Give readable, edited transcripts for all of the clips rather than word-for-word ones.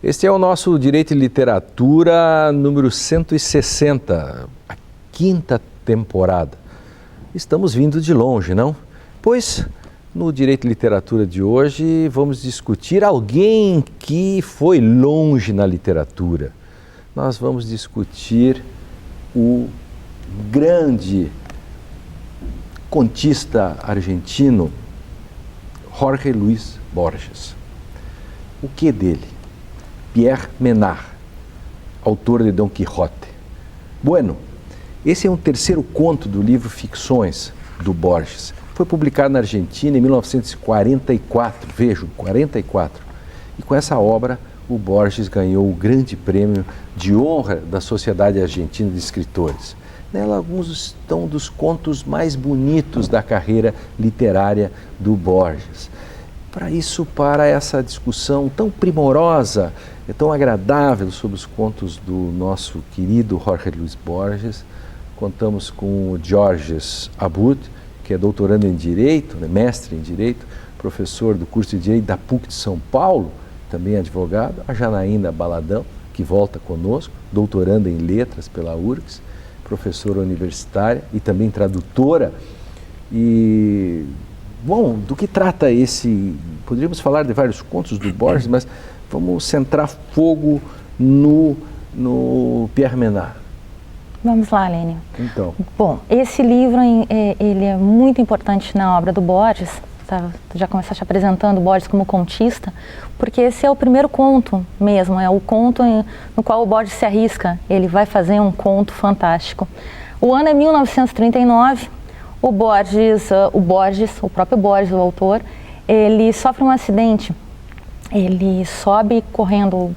Este é o nosso Direito e Literatura número 160, a 5ª temporada. Estamos vindo de longe, não? Pois no Direito e Literatura de hoje vamos discutir alguém que foi longe na literatura. Nós vamos discutir o grande contista argentino Jorge Luis Borges. O que dele? Pierre Menard, autor de Dom Quixote. Bueno, esse é um terceiro conto do livro Ficções, do Borges. Foi publicado na Argentina em 1944, vejam, 44. E com essa obra, o Borges ganhou o grande prêmio de honra da Sociedade Argentina de Escritores. Nela, alguns estão dos contos mais bonitos da carreira literária do Borges. Para essa discussão tão primorosa, tão agradável sobre os contos do nosso querido Jorge Luis Borges, contamos com o Georges Abud, que é doutorando em Direito, mestre em Direito, professor do curso de Direito da PUC de São Paulo, também advogado, a Janaína Baladão, que volta conosco, doutoranda em Letras pela URGS, professora universitária e também tradutora. E, bom, do que trata esse... Poderíamos falar de vários contos do Borges, mas vamos centrar fogo no Pierre Menard. Vamos lá, Lênio. Então. Bom, esse livro ele é muito importante na obra do Borges. Já começaste apresentando o Borges como contista, porque esse é o primeiro conto mesmo, é o conto no qual o Borges se arrisca. Ele vai fazer um conto fantástico. O ano é 1939, o próprio Borges, o autor, ele sofre um acidente. Ele sobe correndo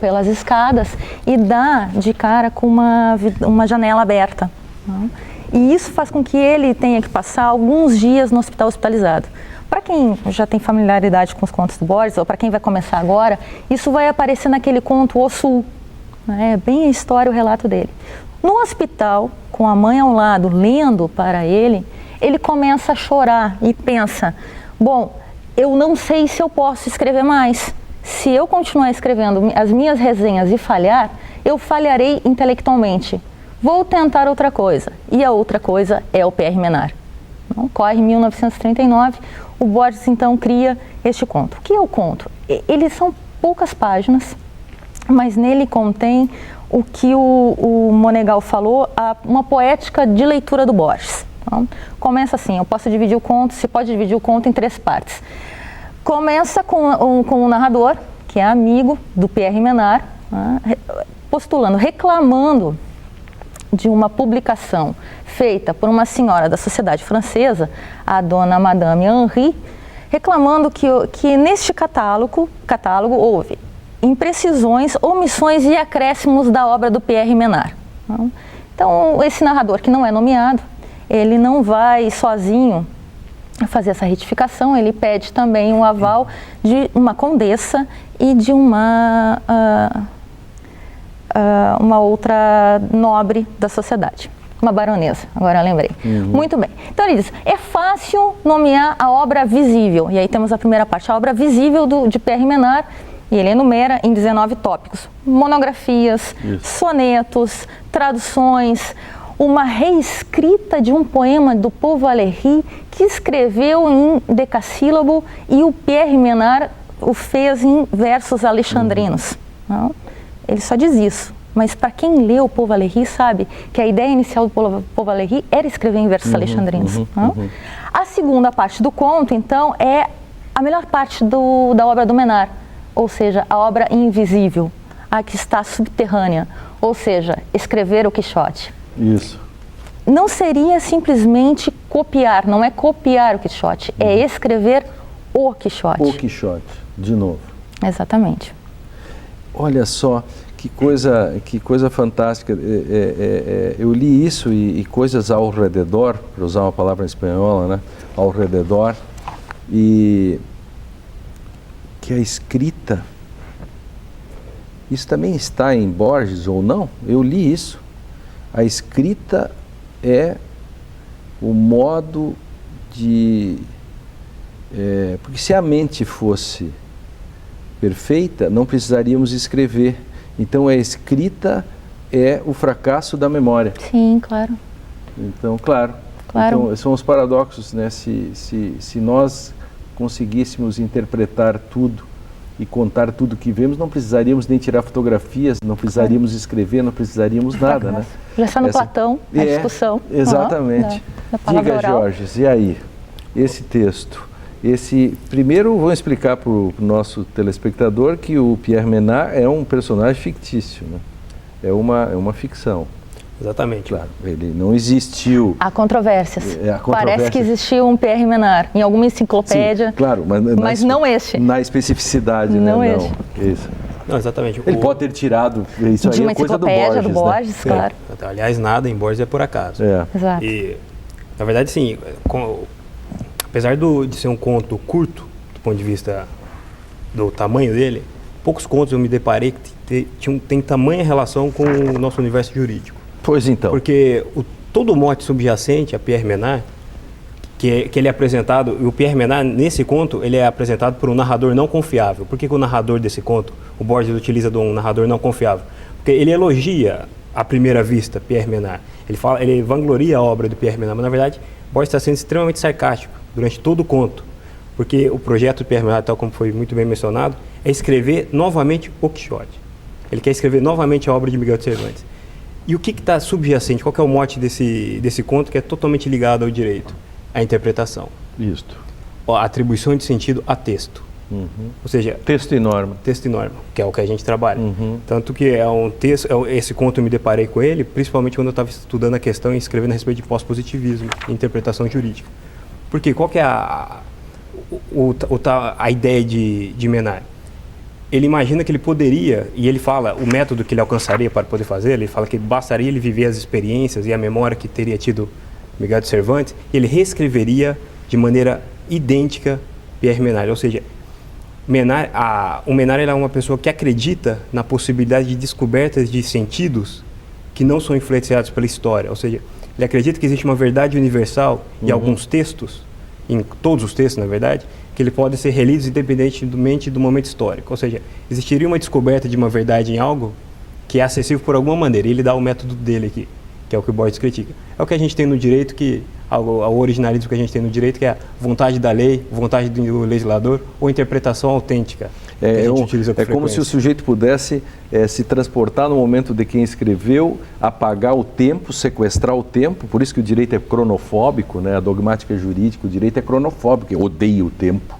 pelas escadas e dá de cara com uma janela aberta. E isso faz com que ele tenha que passar alguns dias no hospital hospitalizado. Para quem já tem familiaridade com os contos do Borges, ou para quem vai começar agora, isso vai aparecer naquele conto O Sul. É bem a história, o relato dele. No hospital, com a mãe ao lado, lendo para ele, ele começa a chorar e pensa, bom, eu não sei se eu posso escrever mais. Se eu continuar escrevendo as minhas resenhas e falhar, eu falharei intelectualmente. Vou tentar outra coisa. E a outra coisa é o Pierre Menard. Corre em 1939, o Borges então cria este conto. O que é o conto? Eles são poucas páginas, mas nele contém o que o Monegal falou, uma poética de leitura do Borges. Então, começa assim, eu posso dividir o conto, se pode dividir o conto em 3 partes. Começa com o narrador, que é amigo do Pierre Menard, postulando, reclamando de uma publicação feita por uma senhora da sociedade francesa, a dona Madame Henri, reclamando que neste catálogo houve imprecisões, omissões e acréscimos da obra do Pierre Menard. Então, esse narrador, que não é nomeado, ele não vai sozinho fazer essa retificação, ele pede também o aval de uma condessa e de uma outra nobre da sociedade, uma baronesa, agora eu lembrei. Muito bem. Então ele diz, é fácil nomear a obra visível, e aí temos a primeira parte, a obra visível de Pierre Menard, e ele enumera em 19 tópicos, monografias, sonetos, traduções, uma reescrita de um poema do Paul Valéry que escreveu em decassílabo e o Pierre Menard o fez em versos alexandrinos. Ele só diz isso, mas para quem leu o Paul Valéry sabe que a ideia inicial do Paul Valéry era escrever em versos alexandrinos. A segunda parte do conto, então, é a melhor parte da obra do Menard, ou seja, a obra invisível, a que está subterrânea, ou seja, escrever o Quixote. Isso. Não seria simplesmente copiar, não é copiar o Quixote, é escrever o Quixote. O Quixote, de novo. Exatamente. Olha só, que coisa fantástica. Eu li isso e coisas ao redor, para usar uma palavra espanhola, né? Ao redor, e que a escrita, isso também está em Borges ou não? Eu li isso. A escrita é o modo de... porque se a mente fosse perfeita, não precisaríamos escrever. Então a escrita é o fracasso da memória. Sim, claro. Então, claro. Então, são os paradoxos, né? Se nós conseguíssemos interpretar tudo e contar tudo que vemos, não precisaríamos nem tirar fotografias, não precisaríamos escrever, não precisaríamos nada, né? Já está no Platão, a discussão. Exatamente. Diga, Jorge, e aí? Esse texto. Primeiro, vou explicar para o nosso telespectador que o Pierre Menard é um personagem fictício, né? É uma ficção. Exatamente. Claro, ele não existiu. Há controvérsias. Parece que existiu um Pierre Menard em alguma enciclopédia. Sim, claro, mas não este. Na especificidade, não né? Este. Não, isso. Não, exatamente. Ele pode ter tirado isso de aí, uma é coisa enciclopédia do Borges, né? claro. Aliás, nada em Borges é por acaso. Exato. E, na verdade, sim, apesar de ser um conto curto, do ponto de vista do tamanho dele, poucos contos eu me deparei que tem tamanha relação com o nosso universo jurídico. Pois então. Porque todo o mote subjacente a Pierre Menard, que ele é apresentado, e o Pierre Menard, nesse conto, ele é apresentado por um narrador não confiável. Por que o narrador desse conto, o Borges utiliza de um narrador não confiável? Porque ele elogia, à primeira vista, Pierre Menard. Ele vangloria a obra do Pierre Menard, mas, na verdade, Borges está sendo extremamente sarcástico durante todo o conto. Porque o projeto do Pierre Menard, tal como foi muito bem mencionado, é escrever novamente o Quixote. Ele quer escrever novamente a obra de Miguel de Cervantes. E o que está subjacente? Qual que é o mote desse conto que é totalmente ligado ao direito? A interpretação. Isto. A atribuição de sentido a texto. Uhum. Ou seja... Texto e norma. Texto e norma, que é o que a gente trabalha. Uhum. Tanto que é um texto, esse conto eu me deparei com ele, principalmente quando eu estava estudando a questão e escrevendo a respeito de pós-positivismo e interpretação jurídica. Porque qual que é a ideia de Menard? Ele imagina que ele poderia, e ele fala o método que ele alcançaria para poder fazer, ele fala que bastaria ele viver as experiências e a memória que teria tido Miguel de Cervantes, e ele reescreveria de maneira idêntica Pierre Menard. Ou seja, o Menard é uma pessoa que acredita na possibilidade de descobertas de sentidos que não são influenciados pela história. Ou seja, ele acredita que existe uma verdade universal em alguns textos, em todos os textos, na verdade, que ele pode ser relidos independentemente do momento histórico. Ou seja, existiria uma descoberta de uma verdade em algo que é acessível por alguma maneira. E ele dá o método dele aqui, que é o que o Borges critica. É o que a gente tem no direito, o originalismo que a gente tem no direito, que é a vontade da lei, vontade do legislador, ou interpretação autêntica. É como se o sujeito pudesse se transportar no momento de quem escreveu, apagar o tempo, sequestrar o tempo. Por isso que o direito é cronofóbico, né? A dogmática jurídica, o direito é cronofóbico, odeia o tempo.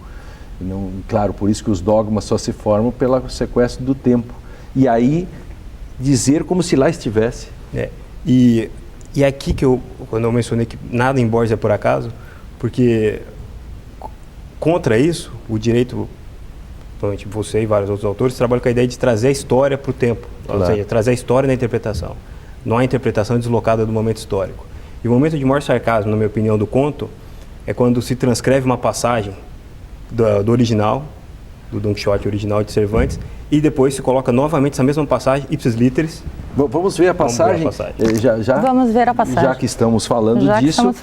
Não, claro, por isso que os dogmas só se formam pelo sequestro do tempo. E aí, dizer como se lá estivesse. E aqui quando eu mencionei que nada em Borges é por acaso, porque contra isso, o direito, provavelmente você e vários outros autores, trabalham com a ideia de trazer a história para o tempo, claro. Ou seja, trazer a história na interpretação. Não há interpretação deslocada do momento histórico. E o momento de maior sarcasmo, na minha opinião, do conto, é quando se transcreve uma passagem do original, do Don Quixote original de Cervantes, e depois se coloca novamente essa mesma passagem, ipsis literis. Vamos ver a passagem? Vamos ver a passagem. Já que estamos falando disso.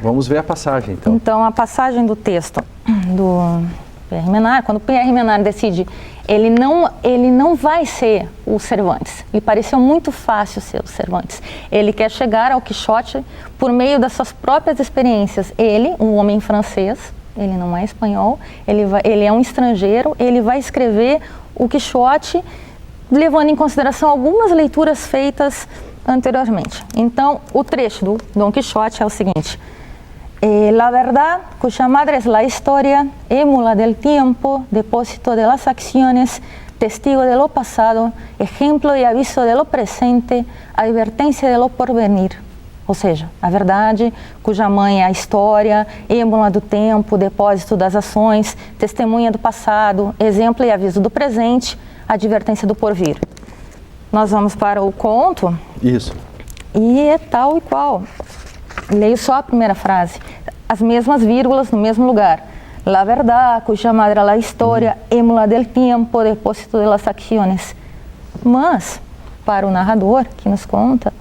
Vamos ver a passagem, então. Então, a passagem do texto do Pierre Menard, quando Pierre Menard decide, ele não vai ser o Cervantes. Lhe pareceu muito fácil ser o Cervantes. Ele quer chegar ao Quixote por meio das suas próprias experiências. Ele, um homem francês, ele não é espanhol, ele é um estrangeiro, ele vai escrever o Quixote levando em consideração algumas leituras feitas anteriormente. Então, o trecho do Don Quixote é o seguinte: La verdad, cuya madre es la historia, émula del tiempo, depósito de las acciones, testigo de lo pasado, ejemplo y aviso de lo presente, advertência de lo porvenir. Ou seja, a verdade, cuja mãe é a história, êmula do tempo, depósito das ações, testemunha do passado, exemplo e aviso do presente, advertência do porvir. Nós vamos para o conto. Isso. E é tal e qual. Leio só a primeira frase. As mesmas vírgulas no mesmo lugar. La verdad, cuja madre é la historia, émula del tiempo, depósito de las acciones. Mas, para o narrador que nos conta,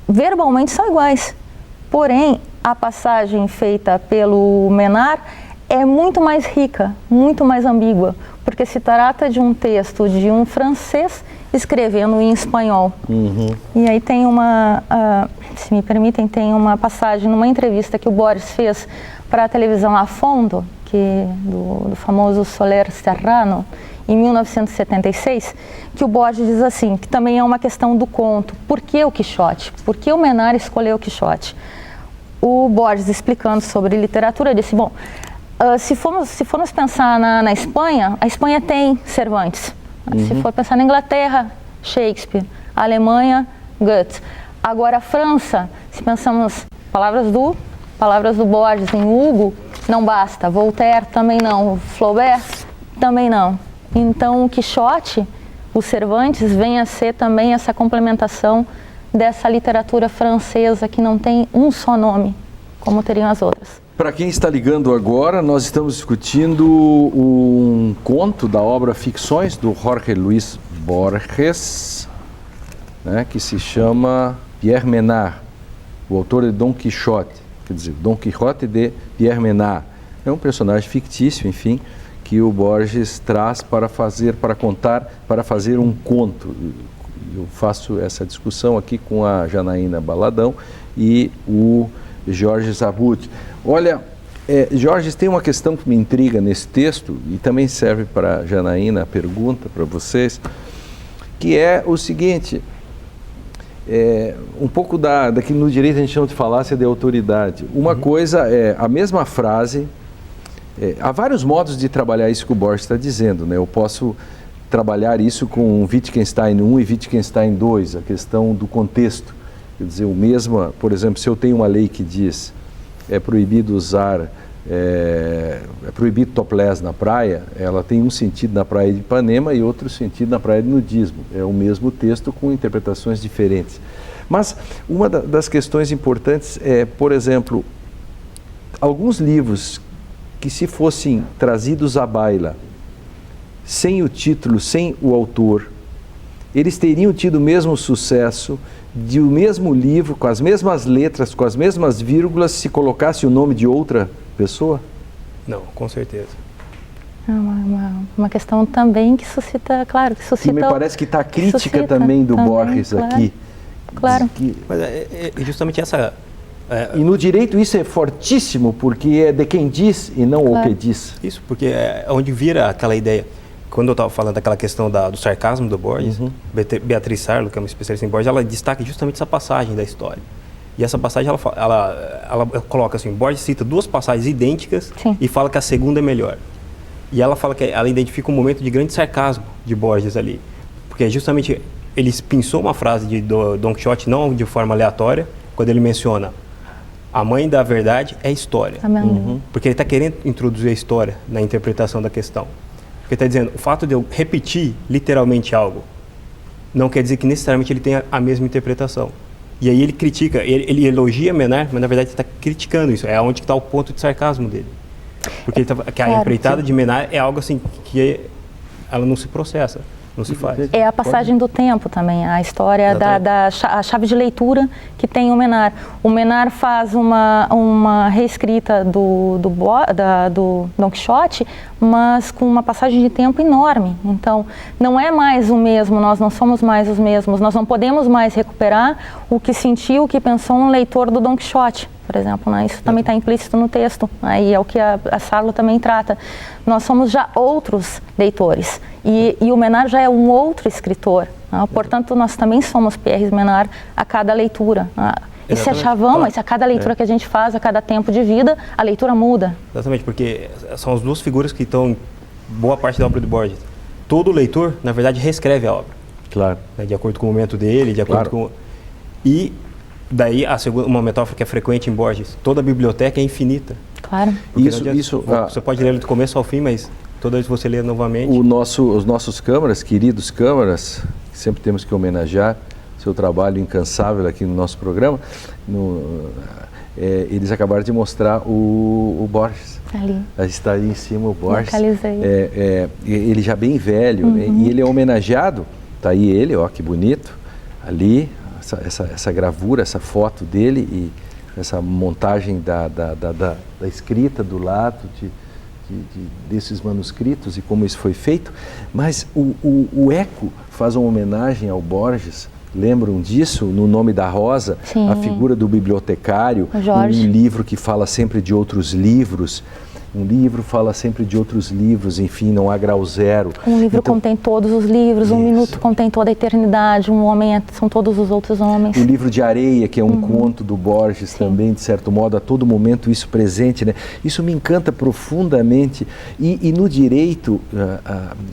verbalmente são iguais. Porém, a passagem feita pelo Menard é muito mais rica, muito mais ambígua, porque se trata de um texto de um francês escrevendo em espanhol. E aí tem se me permitem, tem uma passagem numa entrevista que o Borges fez para a televisão A Fondo, do famoso Soler Serrano, em 1976, que o Borges diz assim, que também é uma questão do conto. Por que o Quixote? Por que o Menard escolheu o Quixote? O Borges, explicando sobre literatura, disse, bom, se formos pensar na Espanha, a Espanha tem Cervantes. Se for pensar na Inglaterra, Shakespeare. A Alemanha, Goethe. Agora a França, se pensamos palavras do Borges em Hugo, não basta. Voltaire também não. Flaubert também não. Então o Quixote, o Cervantes, vem a ser também essa complementação dessa literatura francesa que não tem um só nome, como teriam as outras. Para quem está ligando agora, nós estamos discutindo um conto da obra Ficções, do Jorge Luis Borges, né, que se chama Pierre Menard, o autor de Dom Quixote, quer dizer, Dom Quixote de Pierre Menard. É um personagem fictício, enfim, que o Borges traz para fazer um conto. Eu faço essa discussão aqui com a Janaína Baladão e o Jorge Zabut. Olha, Jorge, tem uma questão que me intriga nesse texto, e também serve para a Janaína a pergunta para vocês, que é o seguinte, um pouco daquilo no direito a gente chama de falácia de autoridade. Uma coisa é a mesma frase, há vários modos de trabalhar isso que o Borges está dizendo, né? Eu posso trabalhar isso com Wittgenstein 1 e Wittgenstein 2, a questão do contexto. Quer dizer, por exemplo, se eu tenho uma lei que diz é proibido usar, é proibido topless na praia, ela tem um sentido na praia de Ipanema e outro sentido na praia de nudismo. É o mesmo texto com interpretações diferentes. Mas uma das questões importantes é, por exemplo, alguns livros que, se fossem trazidos à baila, sem o título, sem o autor, eles teriam tido o mesmo sucesso de o mesmo livro, com as mesmas letras, com as mesmas vírgulas, se colocasse o nome de outra pessoa? Não, com certeza. É uma questão também que suscita, claro, que suscita... E me parece que está a crítica também do Borges, claro, aqui. Claro. Mas é justamente essa... E no direito isso é fortíssimo, porque é de quem diz e não o que diz. Isso, porque é onde vira aquela ideia. Quando eu estava falando daquela questão do sarcasmo do Borges, Beatriz Sarlo, que é uma especialista em Borges, ela destaca justamente essa passagem da história. E essa passagem, ela coloca assim, Borges cita duas passagens idênticas. Sim. E fala que a segunda é melhor. E ela fala que ela identifica um momento de grande sarcasmo de Borges ali. Porque justamente ele pensou uma frase de Don Quixote, não de forma aleatória, quando ele menciona a mãe da verdade é a história. Porque ele está querendo introduzir a história na interpretação da questão. Porque está dizendo, o fato de eu repetir literalmente algo não quer dizer que necessariamente ele tenha a mesma interpretação. E aí ele critica, ele elogia Menard, mas na verdade ele está criticando isso. É onde está o ponto de sarcasmo dele. Porque a empreitada de Menard é algo assim que ela não se processa, não se faz. É a passagem do tempo também, a história a chave de leitura que tem o Menard. O Menard faz uma reescrita do Don Quixote, mas com uma passagem de tempo enorme. Então, não é mais o mesmo, nós não somos mais os mesmos, nós não podemos mais recuperar o que sentiu, o que pensou um leitor do Don Quixote, por exemplo, né? Isso também está implícito no texto, né? E é o que a Sarlo também trata. Nós somos já outros leitores e o Menard já é um outro escritor, né? Portanto, nós também somos Pierre Menard a cada leitura, né? Esse é chavão, mas a cada leitura que a gente faz, a cada tempo de vida, a leitura muda. Exatamente, porque são as duas figuras que estão em boa parte da obra de Borges. Todo leitor, na verdade, reescreve a obra. Claro. Né, de acordo com o momento dele, de acordo com... E daí, uma metáfora que é frequente em Borges, toda a biblioteca é infinita. Claro. Você pode ler do começo ao fim, mas toda vez que você lê novamente... Os nossos câmaras, queridos câmaras, que sempre temos que homenagear, seu trabalho incansável aqui no nosso programa, eles acabaram de mostrar o Borges. Ali. Está ali em cima o Borges. Localizei. Ele já bem velho, né? E ele é homenageado, está aí ele, ó, que bonito, ali, essa gravura, essa foto dele e essa montagem da escrita do lado desses manuscritos e como isso foi feito, mas o Eco faz uma homenagem ao Borges. Lembram disso? No Nome da Rosa, Sim. a figura do bibliotecário, Jorge. um livro que fala sempre de outros livros. Um livro fala sempre de outros livros, enfim, não há grau zero. Um livro contém todos os livros, um minuto contém toda a eternidade, um homem são todos os outros homens. O livro de Areia, que é um conto do Borges também, de certo modo, a todo momento isso presente, né? Isso me encanta profundamente. E no direito,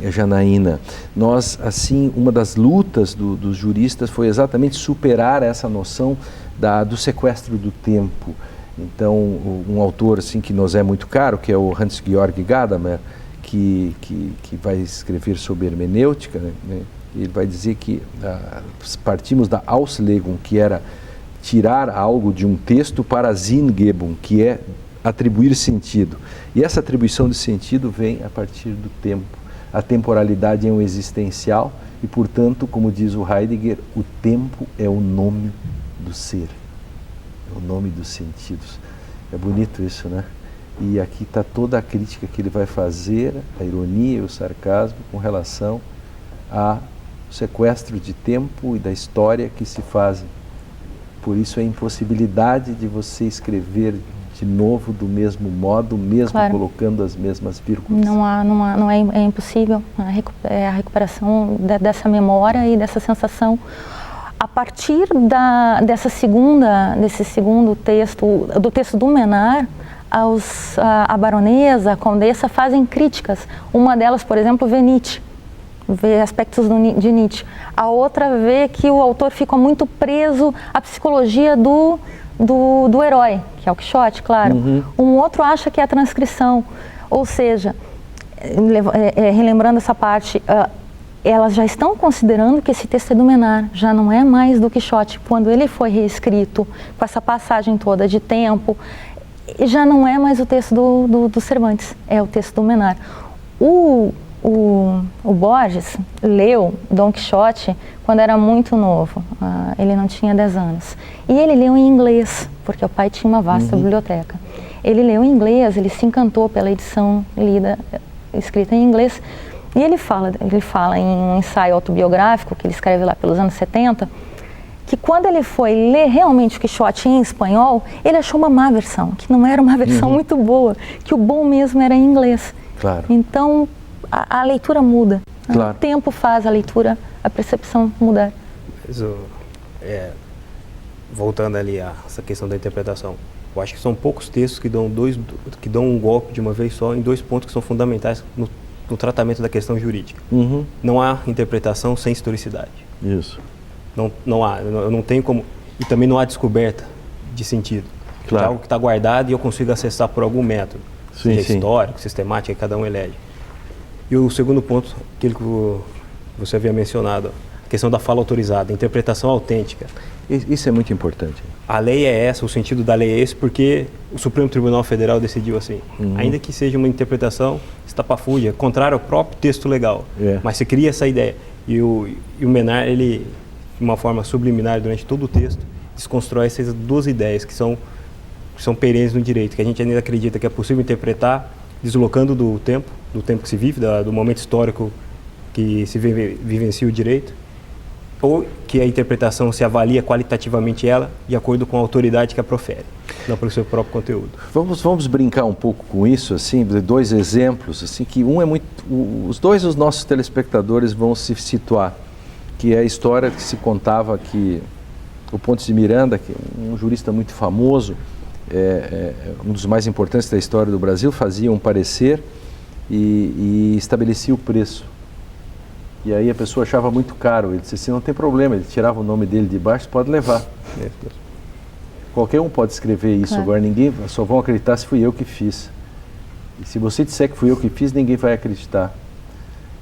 Janaína, nós, assim, uma das lutas dos juristas foi exatamente superar essa noção do sequestro do tempo. Então, um autor assim, que nos é muito caro, que é o Hans-Georg Gadamer, que vai escrever sobre hermenêutica, né? Ele vai dizer que partimos da Auslegung, que era tirar algo de um texto, para Sinngebung, que é atribuir sentido. E essa atribuição de sentido vem a partir do tempo. A temporalidade é um existencial e, portanto, como diz o Heidegger, o tempo é o nome do ser. O nome dos sentidos. É bonito isso, né? E aqui está toda a crítica que ele vai fazer, a ironia e o sarcasmo com relação ao sequestro de tempo e da história que se fazem. Por isso a impossibilidade de você escrever de novo do mesmo modo, mesmo colocando as mesmas vírgulas. Não é impossível a recuperação dessa memória e dessa sensação. A partir desse segundo texto, do texto do Menard, a baronesa, a condessa fazem críticas. Uma delas, por exemplo, vê Nietzsche, vê aspectos de Nietzsche. A outra vê que o autor fica muito preso à psicologia do herói, que é o Quixote, claro. Um outro acha que é a transcrição. Ou seja, relembrando essa parte, elas já estão considerando que esse texto é do Menard, já não é mais do Quixote. Quando ele foi reescrito, com essa passagem toda de tempo, já não é mais o texto do Cervantes, é o texto do Menard. O Borges leu Dom Quixote quando era muito novo, ele não tinha 10 anos. E ele leu em inglês, porque o pai tinha uma vasta biblioteca. Ele leu em inglês, ele se encantou pela edição escrita em inglês. E ele fala em um ensaio autobiográfico que ele escreve lá pelos anos 70, que quando ele foi ler realmente o Quixote em espanhol, ele achou uma má versão, que não era uma versão muito boa, que o bom mesmo era em inglês. Claro. Então, a leitura muda. Claro. O tempo faz a leitura, a percepção mudar. Mas, voltando ali a essa questão da interpretação, eu acho que são poucos textos que dão um golpe de uma vez só em dois pontos que são fundamentais no tratamento da questão jurídica. Não há interpretação sem historicidade. Isso. Não há, eu não tenho como... E também não há descoberta de sentido. Claro. É algo que está guardado e eu consigo acessar por algum método. Sim, seja histórico, sistemático, que cada um elege. E o segundo ponto, aquele que você havia mencionado, a questão da fala autorizada, a interpretação autêntica. Isso é muito importante. A lei é essa, o sentido da lei é esse, porque o Supremo Tribunal Federal decidiu assim. Ainda que seja uma interpretação estapafúrdia, contrária ao próprio texto legal. Mas se cria essa ideia. E o Menard, ele, de uma forma subliminar durante todo o texto, desconstrói essas duas ideias que são perenes no direito, que a gente ainda acredita que é possível interpretar deslocando do tempo que se vive, do momento histórico que se vivencia o direito, ou que a interpretação se avalia qualitativamente ela de acordo com a autoridade que a profere, não pelo seu próprio conteúdo. Vamos brincar um pouco com isso, assim, dois exemplos, assim, que um é muito... os nossos telespectadores vão se situar, que é a história que se contava que o Pontes de Miranda, que é um jurista muito famoso, um dos mais importantes da história do Brasil, fazia um parecer e estabelecia o preço. E aí a pessoa achava muito caro, ele disse assim, não tem problema, ele tirava o nome dele de baixo, pode levar. Qualquer um pode escrever isso, agora ninguém, só vão acreditar se fui eu que fiz. E se você disser que fui eu que fiz, ninguém vai acreditar.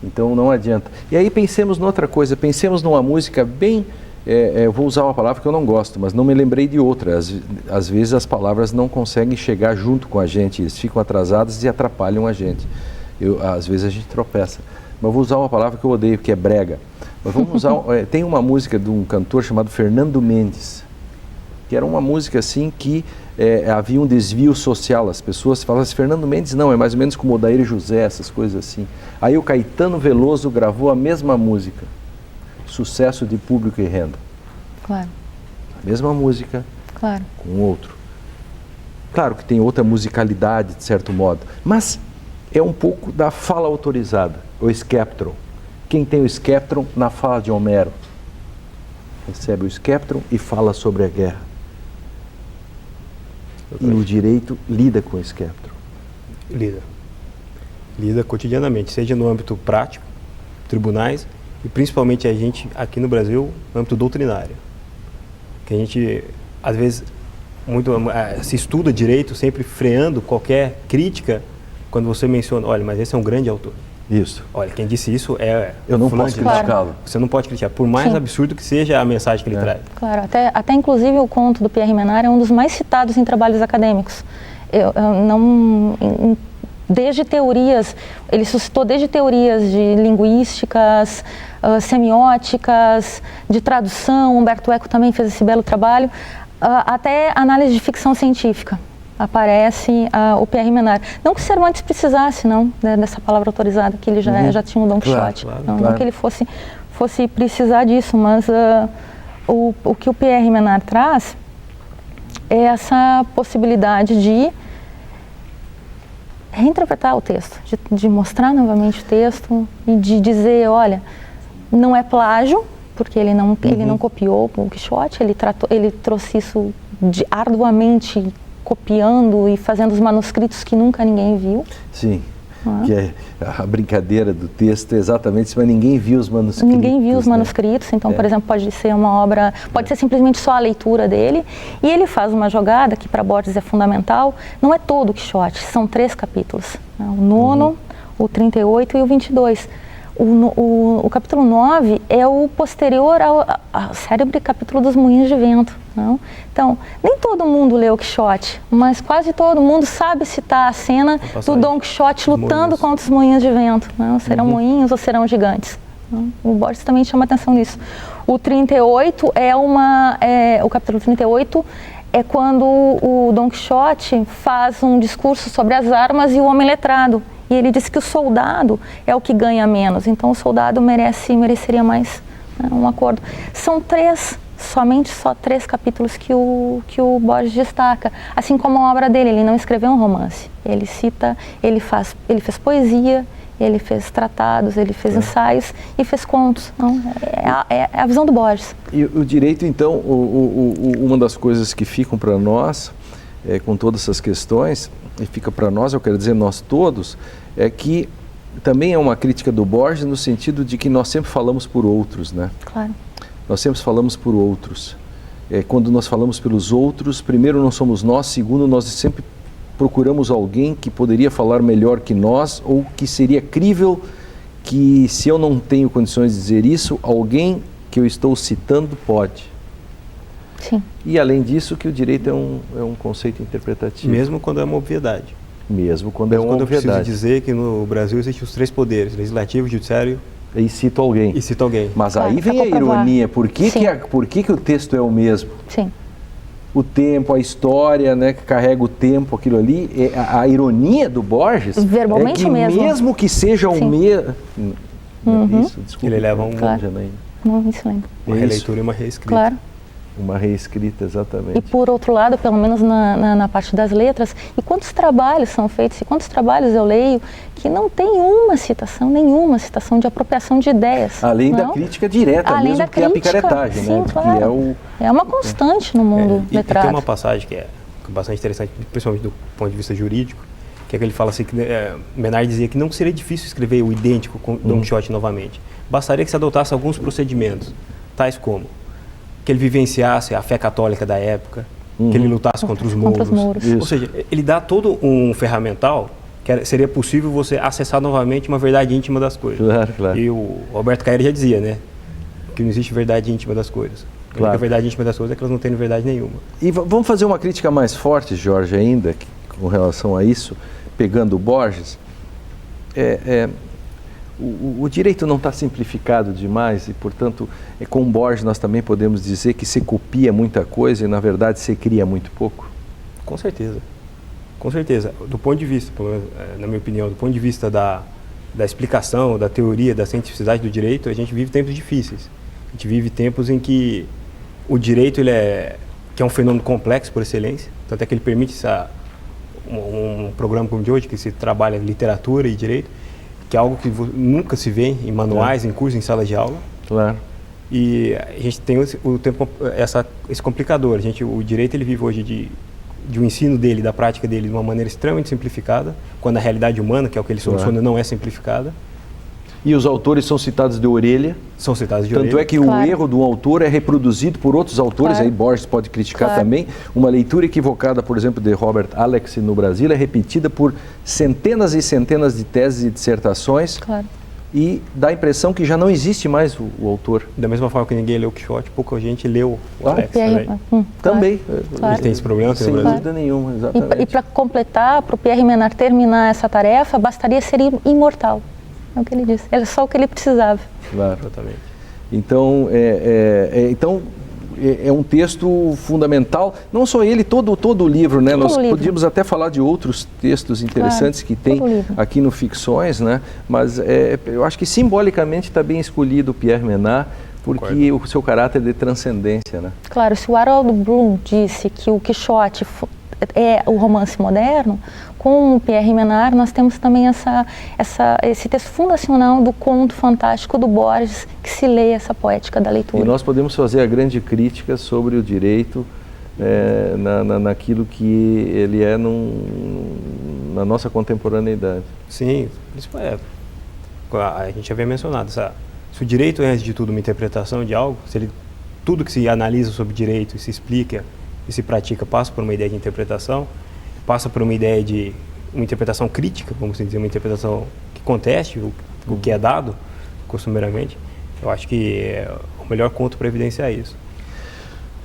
Então não adianta. E aí pensemos noutra coisa, pensemos numa música bem, eu vou usar uma palavra que eu não gosto, mas não me lembrei de outra. Às vezes as palavras não conseguem chegar junto com a gente, eles ficam atrasadas e atrapalham a gente. Às vezes a gente tropeça. Mas vou usar uma palavra que eu odeio, que é brega. Mas vamos usar, tem uma música de um cantor chamado Fernando Mendes. que era uma música assim que havia um desvio social. As pessoas falavam assim, Fernando Mendes não, é mais ou menos como Odair José, essas coisas assim. Aí o Caetano Veloso gravou a mesma música, sucesso de público e renda. Claro. A mesma música, claro, com outro. Claro que tem outra musicalidade, de certo modo, mas é um pouco da fala autorizada, o Skeptron. Quem tem o Skeptron na fala de Homero? Recebe o Skeptron e fala sobre a guerra. E o direito lida com o Skeptron. Lida cotidianamente, seja no âmbito prático, tribunais, e principalmente a gente aqui no Brasil, no âmbito doutrinário. Que a gente, às vezes, se estuda direito sempre freando qualquer crítica quando você menciona, olha, mas esse é um grande autor. Isso. Olha, quem disse isso é... Eu não posso criticá-lo. Você não pode criticar, por mais absurdo que seja a mensagem que ele traz. Claro, até inclusive o conto do Pierre Menard é um dos mais citados em trabalhos acadêmicos. Desde teorias, ele suscitou desde teorias de linguísticas, semióticas, de tradução, Humberto Eco também fez esse belo trabalho, até análise de ficção científica. Aparece o Pierre Menard. Não que Cervantes precisasse, não, dessa palavra autorizada, que ele já tinha o Don Quixote. Não que ele fosse precisar disso, mas o que o Pierre Menard traz é essa possibilidade de reinterpretar o texto, de mostrar novamente o texto e de dizer, olha, não é plágio, porque ele não copiou o Quixote, ele trouxe isso arduamente copiando e fazendo os manuscritos que nunca ninguém viu. Sim, que é a brincadeira do texto é exatamente isso, mas ninguém viu os manuscritos. Ninguém viu os manuscritos, então, por exemplo, pode ser uma obra, pode ser simplesmente só a leitura dele, e ele faz uma jogada que para Borges é fundamental, não é todo o Quixote, são 3 capítulos, né? O 9º, o 38 e o 22. O capítulo 9 é o posterior ao célebre capítulo dos Moinhos de Vento. Não? Então, nem todo mundo leu o Quixote, mas quase todo mundo sabe citar a cena do Don Quixote lutando contra os moinhos de vento. Não? Serão moinhos ou serão gigantes? Não? O Borges também chama atenção nisso. O 38 o capítulo 38 é quando o Don Quixote faz um discurso sobre as armas e o homem letrado. E ele diz que o soldado é o que ganha menos, então o soldado mereceria mais, né, um acordo. São somente 3 capítulos que o Borges destaca, assim como a obra dele. Ele não escreveu um romance, ele fez poesia, ele fez tratados, ele fez ensaios e fez contos. Não, é a visão do Borges. E o direito, então, uma das coisas que ficam para nós, com todas essas questões, e fica para nós, eu quero dizer nós todos, é que também é uma crítica do Borges no sentido de que nós sempre falamos por outros, né? Claro. Nós sempre falamos por outros. Quando nós falamos pelos outros, primeiro não somos nós, segundo nós sempre procuramos alguém que poderia falar melhor que nós ou que seria crível que, se eu não tenho condições de dizer isso, alguém que eu estou citando pode. Sim. E além disso, que o direito é um conceito interpretativo. Mesmo quando é uma obviedade. Mesmo quando é uma obviedade. Quando eu preciso dizer que no Brasil existem os 3 poderes, legislativo, judiciário e cito alguém. Mas aí vem a ironia, por que o texto é o mesmo? Sim. O tempo, a história, né, que carrega o tempo, aquilo ali, a ironia do Borges verbalmente é que mesmo que seja o mesmo... Isso, desculpa. Ele leva uma releitura e uma reescrita. Claro. Uma reescrita, exatamente. E por outro lado, pelo menos na parte das letras, e quantos trabalhos são feitos, e quantos trabalhos eu leio que não tem nenhuma citação de apropriação de ideias. Além da crítica direta, além mesmo da que é a picaretagem, sim, né? Claro. Que é uma constante no mundo letrado. E tem uma passagem que é bastante interessante, principalmente do ponto de vista jurídico, que é que ele fala assim, que Menard dizia que não seria difícil escrever o idêntico com Don Quixote novamente. Bastaria que se adotasse alguns procedimentos, tais como que ele vivenciasse a fé católica da época, que ele lutasse contra os mouros. Ou seja, ele dá todo um ferramental que seria possível você acessar novamente uma verdade íntima das coisas. Claro. E o Roberto Caire já dizia, né, que não existe verdade íntima das coisas. A única verdade íntima das coisas é que elas não têm verdade nenhuma. E vamos fazer uma crítica mais forte, Jorge, ainda, com relação a isso, pegando o Borges. o direito não está simplificado demais e, portanto, com Borges nós também podemos dizer que se copia muita coisa e, na verdade, se cria muito pouco? Com certeza. Com certeza. Do ponto de vista, pelo menos, na minha opinião, do ponto de vista da explicação, da teoria, da cientificidade do direito, a gente vive tempos difíceis. A gente vive tempos em que o direito que é um fenômeno complexo por excelência, tanto é que ele permite um programa como o de hoje, que se trabalha literatura e direito, que é algo que nunca se vê em manuais, em cursos, em salas de aula. Claro. E a gente tem esse complicador. O direito ele vive hoje de um ensino dele, da prática dele, de uma maneira extremamente simplificada, quando a realidade humana, que é o que ele soluciona, não é simplificada. E os autores são citados de orelha. São citados de orelha. Tanto é que o erro do autor é reproduzido por outros autores, aí Borges pode criticar também. Uma leitura equivocada, por exemplo, de Robert Alex no Brasil é repetida por centenas e centenas de teses e dissertações e dá a impressão que já não existe mais o autor. Da mesma forma que ninguém leu o Quixote, pouca gente leu o Alex também. A gente tem esse problema sem dúvida nenhuma, exatamente. E para completar, para o Pierre Menard terminar essa tarefa, bastaria ser imortal. É o que ele disse. Era só o que ele precisava. Claro, exatamente. Então, é um texto fundamental, não só ele, todo o livro, né? Nós podíamos até falar de outros textos interessantes que tem aqui no Ficções, né? Mas eu acho que simbolicamente está bem escolhido o Pierre Menard, porque o seu caráter de transcendência, né? Claro, se o Harold Bloom disse que o Quixote é o romance moderno, com o Pierre Menard nós temos também esse texto fundacional do conto fantástico do Borges, que se lê essa poética da leitura. E nós podemos fazer a grande crítica sobre o direito naquilo que ele é na nossa contemporaneidade. Sim, a gente havia mencionado, se o direito é, antes de tudo, uma interpretação de algo, tudo que se analisa sobre direito e se explica e se pratica passa por uma ideia de interpretação, passa por uma ideia de uma interpretação crítica, vamos dizer, uma interpretação que conteste o que é dado costumeiramente. Eu acho que é o melhor conto para evidenciar isso.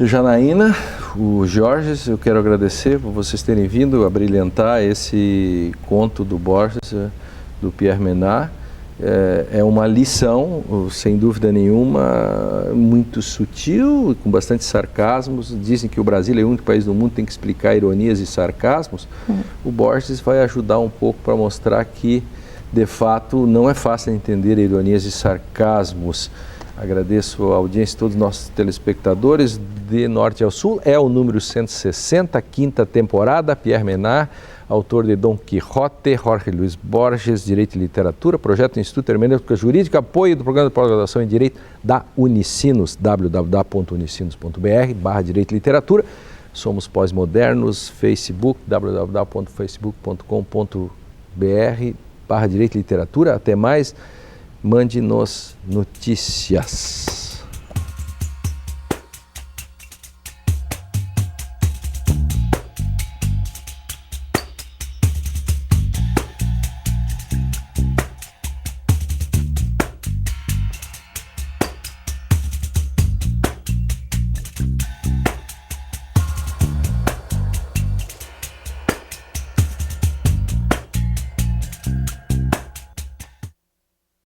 Janaína, o Jorge, eu quero agradecer por vocês terem vindo a brilhantar esse conto do Borges, do Pierre Menard. É uma lição, sem dúvida nenhuma, muito sutil, com bastante sarcasmos. Dizem que o Brasil é o único país do mundo que tem que explicar ironias e sarcasmos. O Borges vai ajudar um pouco para mostrar que, de fato, não é fácil entender ironias e sarcasmos. Agradeço a audiência de todos os nossos telespectadores, de norte ao sul. É o número 160, quinta temporada, Pierre Menard, autor de Dom Quixote, Jorge Luis Borges, Direito e Literatura, projeto do Instituto Hermenêutica Jurídica, apoio do Programa de Pós-Graduação em Direito da Unicinos, www.unicinos.br/Direito e Literatura. Somos pós-modernos, Facebook, www.facebook.com.br/Direito e Literatura. Até mais, mande-nos notícias.